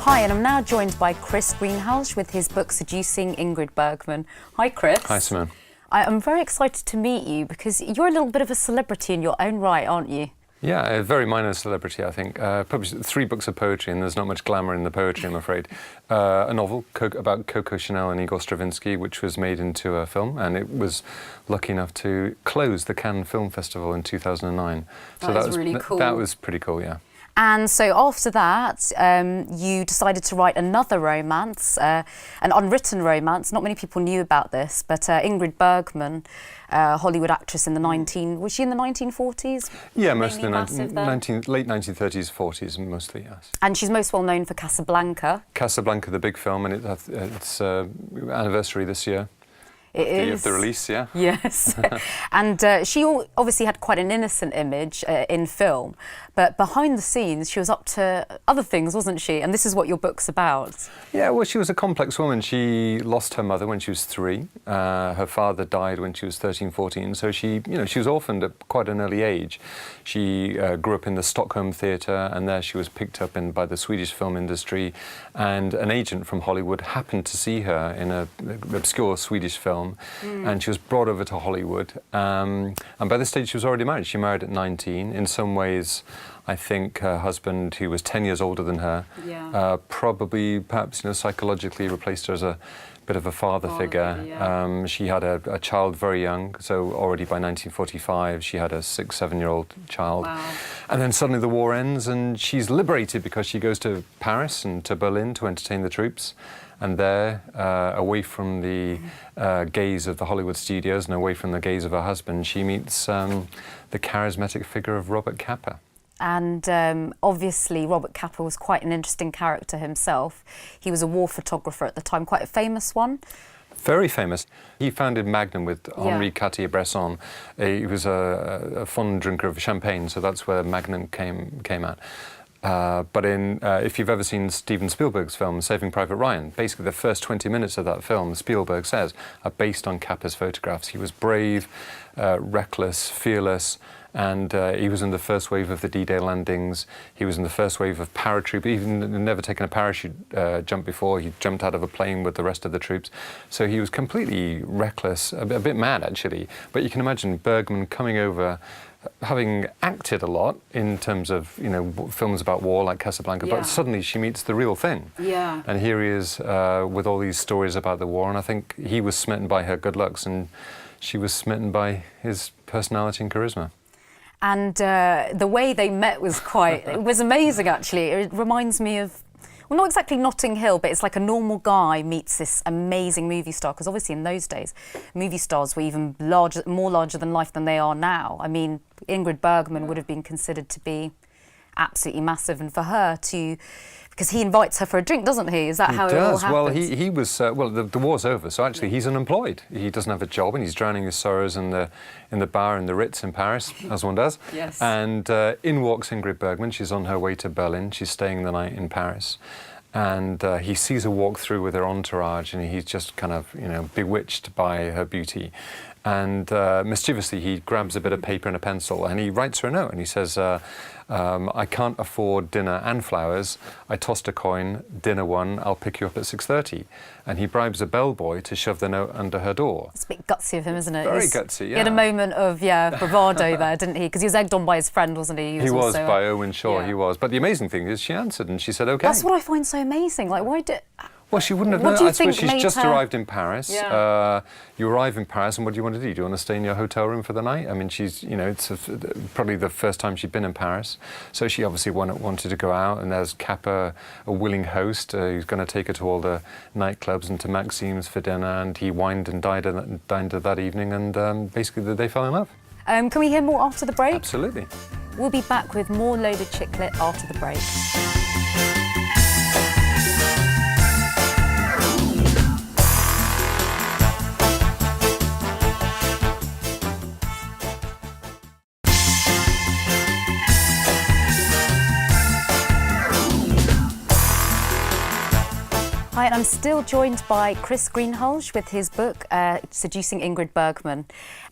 Hi, and I'm now joined by Chris Greenhalgh with his book Seducing Ingrid Bergman. Hi, Chris. Hi, Simone. I'm very excited to meet you because you're a little bit of a celebrity in your own right, aren't you? Yeah, a very minor celebrity, I think. Published 3 books of poetry, and there's not much glamour in the poetry, I'm afraid. A novel about Coco Chanel and Igor Stravinsky, which was made into a film, and it was lucky enough to close the Cannes Film Festival in 2009. So that was really cool. That was pretty cool, yeah. And so after that, you decided to write another romance, an unwritten romance. Not many people knew about this, but Ingrid Bergman, Hollywood actress in the was she in the 1940s? Yeah, mostly late 1930s, 40s, mostly, yes. And she's most well known for Casablanca. Casablanca, the big film, and it's anniversary this year. It is. The release, yeah. Yes. And she obviously had quite an innocent image in film, but behind the scenes she was up to other things, wasn't she? And this is what your book's about. Yeah, well, she was a complex woman. She lost her mother when she was 3. Her father died when she was 13, 14. So she was orphaned at quite an early age. She grew up in the Stockholm theatre, and there she was picked up by the Swedish film industry. And an agent from Hollywood happened to see her in an obscure Swedish film. And she was brought over to Hollywood. And by this stage, she was already married. She married at 19. In some ways, I think her husband, who was 10 years older than her, probably, perhaps, psychologically replaced her as a bit of a father figure. Yeah. She had a child very young, so already by 1945 she had a 6-7-year-old child. Wow. And then suddenly the war ends and she's liberated because she goes to Paris and to Berlin to entertain the troops. And there, away from the gaze of the Hollywood studios and away from the gaze of her husband, she meets the charismatic figure of Robert Capa. And obviously Robert Capa was quite an interesting character himself. He was a war photographer at the time, quite a famous one. Very famous. He founded Magnum with Henri Cartier-Bresson. He was a fond drinker of champagne, so that's where Magnum came at. But if you've ever seen Steven Spielberg's film, Saving Private Ryan, basically the first 20 minutes of that film, Spielberg says, are based on Capa's photographs. He was brave, reckless, fearless, and he was in the first wave of the D-Day landings. He was in the first wave of paratroop. He even never taken a parachute jump before. He jumped out of a plane with the rest of the troops. So he was completely reckless, a bit mad, actually. But you can imagine Bergman coming over, having acted a lot in terms of, films about war like Casablanca, but suddenly she meets the real thing. Yeah. And here he is with all these stories about the war, and I think he was smitten by her good looks and she was smitten by his personality and charisma. And the way they met was it was amazing, actually. It reminds me of, well, not exactly Notting Hill, but it's like a normal guy meets this amazing movie star, because obviously in those days, movie stars were even more larger than life than they are now. I mean, Ingrid Bergman would have been considered to be absolutely massive, and for her to, because he invites her for a drink, doesn't he? Is that how it all happens? Well, he was, the war's over, so actually he's unemployed. He doesn't have a job, and he's drowning his sorrows in the bar in the Ritz in Paris, as one does. Yes. And in walks Ingrid Bergman. She's on her way to Berlin. She's staying the night in Paris. And he sees her walk through with her entourage, and he's just kind of, bewitched by her beauty. And mischievously, he grabs a bit of paper and a pencil, and he writes her a note, and he says, I can't afford dinner and flowers. I tossed a coin, dinner won, I'll pick you up at 6:30. And he bribes a bellboy to shove the note under her door. It's a bit gutsy of him, isn't it? Very gutsy, yeah. He had a moment of, bravado there, didn't he? Because he was egged on by his friend, wasn't he? He was by Owen Shaw, he was. But the amazing thing is she answered and she said, OK. That's what I find so amazing. Like, why did... Well, she wouldn't have known. I suppose she's just arrived in Paris. Yeah. You arrive in Paris, and what do you want to do? Do you want to stay in your hotel room for the night? I mean, she's, it's probably the first time she'd been in Paris. So she obviously wanted to go out, and there's Capa, a willing host, who's going to take her to all the nightclubs and to Maxime's for dinner, and he wined and dined her that evening, and basically they fell in love. Can we hear more after the break? Absolutely. We'll be back with more Loaded Chick Lit after the break. Hi, Hi, and I'm still joined by Chris Greenhalgh with his book, Seducing Ingrid Bergman.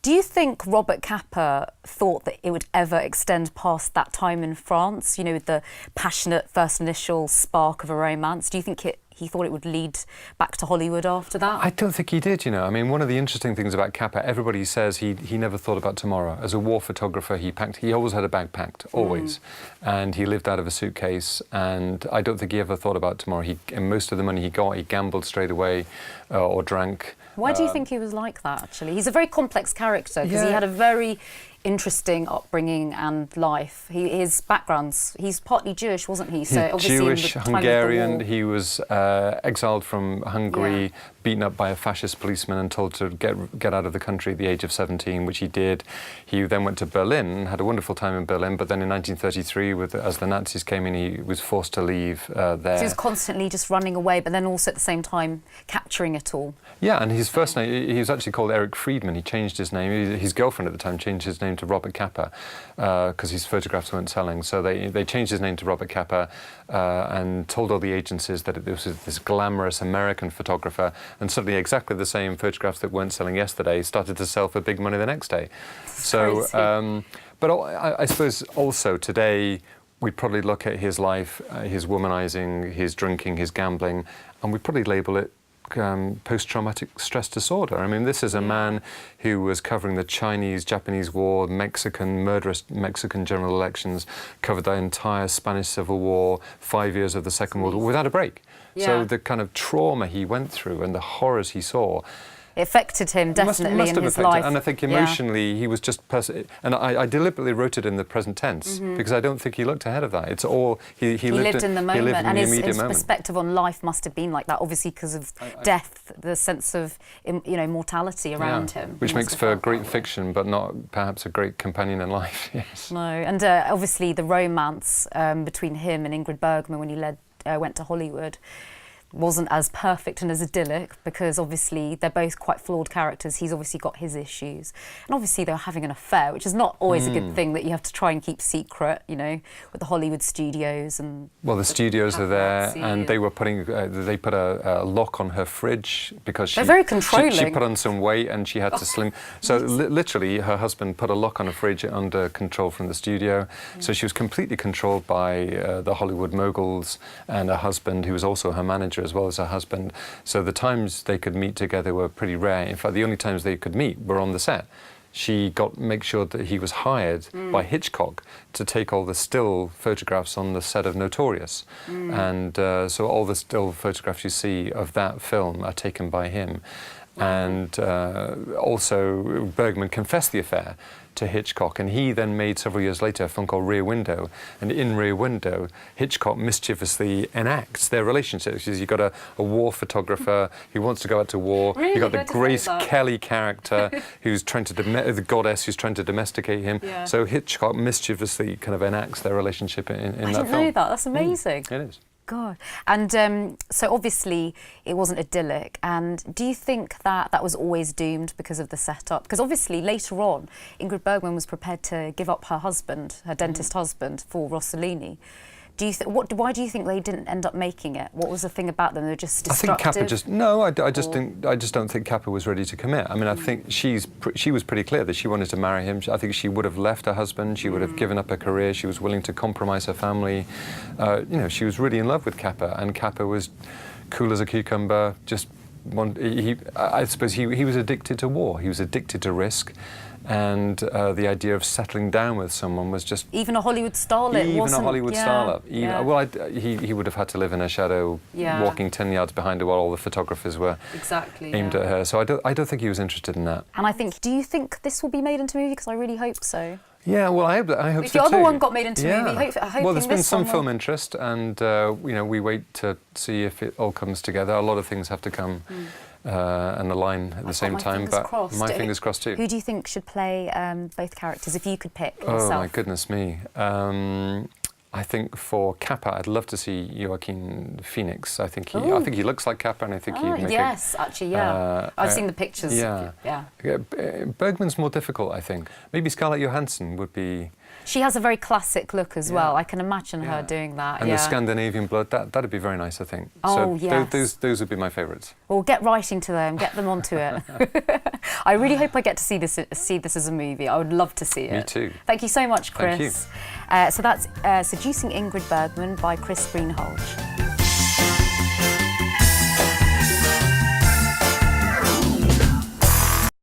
Do you think Robert Capa thought that it would ever extend past that time in France, you know, with the passionate first initial spark of a romance? Do you think he thought it would lead back to Hollywood after that? I don't think he did, you know. I mean, one of the interesting things about Capa, everybody says he never thought about tomorrow. As a war photographer, he always had a bag packed, always. And he lived out of a suitcase, and I don't think he ever thought about tomorrow. And most of the money he got, he gambled straight away or drank. Why do you think he was like that, actually? He's a very complex character, because he had a very interesting upbringing and life. His backgrounds, he's partly Jewish, wasn't he? So obviously Jewish, Hungarian. the war. He was exiled from Hungary, beaten up by a fascist policeman and told to get out of the country at the age of 17, which he did. He then went to Berlin, had a wonderful time in Berlin, but then in 1933, as the Nazis came in, he was forced to leave there. So he was constantly just running away, but then also at the same time capturing it all. Yeah, and his first name, he was actually called Eric Friedman. He changed his name. His girlfriend at the time changed his name to Robert Capa because his photographs weren't selling. So they changed his name to Robert Capa and told all the agencies that this was this glamorous American photographer, and suddenly exactly the same photographs that weren't selling yesterday started to sell for big money the next day. So, but I suppose also today we'd probably look at his life, his womanizing, his drinking, his gambling, and we'd probably label it post-traumatic stress disorder. I mean, this is a man who was covering the Chinese-Japanese War, murderous Mexican general elections, covered the entire Spanish Civil War, 5 years of the Second World War without a break. So the kind of trauma he went through and the horrors he saw, it affected him definitely in his life. And I think emotionally he was just... and I deliberately wrote it in the present tense because I don't think he looked ahead of that. It's all... He lived in the moment. He lived in and the his perspective on life must have been like that, obviously because of death, the sense of mortality around him. Which makes for great fiction, but not perhaps a great companion in life, yes. No, and obviously the romance between him and Ingrid Bergman when he went to Hollywood wasn't as perfect and as idyllic, because obviously they're both quite flawed characters. He's obviously got his issues, and obviously they were having an affair, which is not always a good thing that you have to try and keep secret, you know, with the Hollywood studios. And well, the studios are there, and they were they put a lock on her fridge because they're very controlling. She put on some weight and she had to slim. So literally, her husband put a lock on a fridge under control from the studio. So she was completely controlled by the Hollywood moguls and her husband, who was also her manager as well as her husband. So the times they could meet together were pretty rare. In fact, the only times they could meet were on the set. She make sure that he was hired by Hitchcock to take all the still photographs on the set of Notorious. And so all the still photographs you see of that film are taken by him. And also Bergman confessed the affair to Hitchcock, and he then made several years later a film called Rear Window, and in Rear Window Hitchcock mischievously enacts their relationship. You've got a war photographer who wants to go out to war. Really? You've got the Grace Kelly character who's trying to the goddess who's trying to domesticate him. So Hitchcock mischievously kind of enacts their relationship in that film. I didn't know that. That's amazing. It is. God. And so obviously it wasn't idyllic. And do you think that was always doomed because of the setup? Because obviously later on, Ingrid Bergman was prepared to give up her husband, her dentist husband, for Rossellini. Why do you think they didn't end up making it? What was the thing about them? They were just destructive? I think I just don't think Capa was ready to commit. I mean, I think she was pretty clear that she wanted to marry him. I think she would have left her husband. She would have given up her career. She was willing to compromise her family. You know, she was really in love with Capa, and Capa was cool as a cucumber. I suppose he was addicted to war. He was addicted to risk. And the idea of settling down with someone was just... Even a Hollywood starlet Even wasn't... a Hollywood starlet. Well, he would have had to live in her shadow, walking 10 yards behind her while all the photographers were aimed at her. So I don't think he was interested in that. And I think, do you think this will be made into a movie? Because I really hope so. Yeah, well, I hope so too. If the other one got made into a movie, well, there's been some film interest, and you know, we wait to see if it all comes together. A lot of things have to come and align at the same time, but my fingers crossed too. Who do you think should play both characters, if you could pick yourself? Oh my goodness me! I think for Capa, I'd love to see Joaquin Phoenix. I think he looks like Capa, and I think he'd make yes, actually, yeah. I've seen the pictures. Yeah. Bergman's more difficult, I think. Maybe Scarlett Johansson would be. She has a very classic look as well. I can imagine her doing that. And the Scandinavian blood, that'd be very nice, I think. Oh, so yes. those would be my favourites. Well, get writing to them, get them onto it. I really hope I get to see this as a movie. I would love to see it. Me too. Thank you so much, Chris. Thank you. So that's Seducing Ingrid Bergman by Chris Greenhalgh.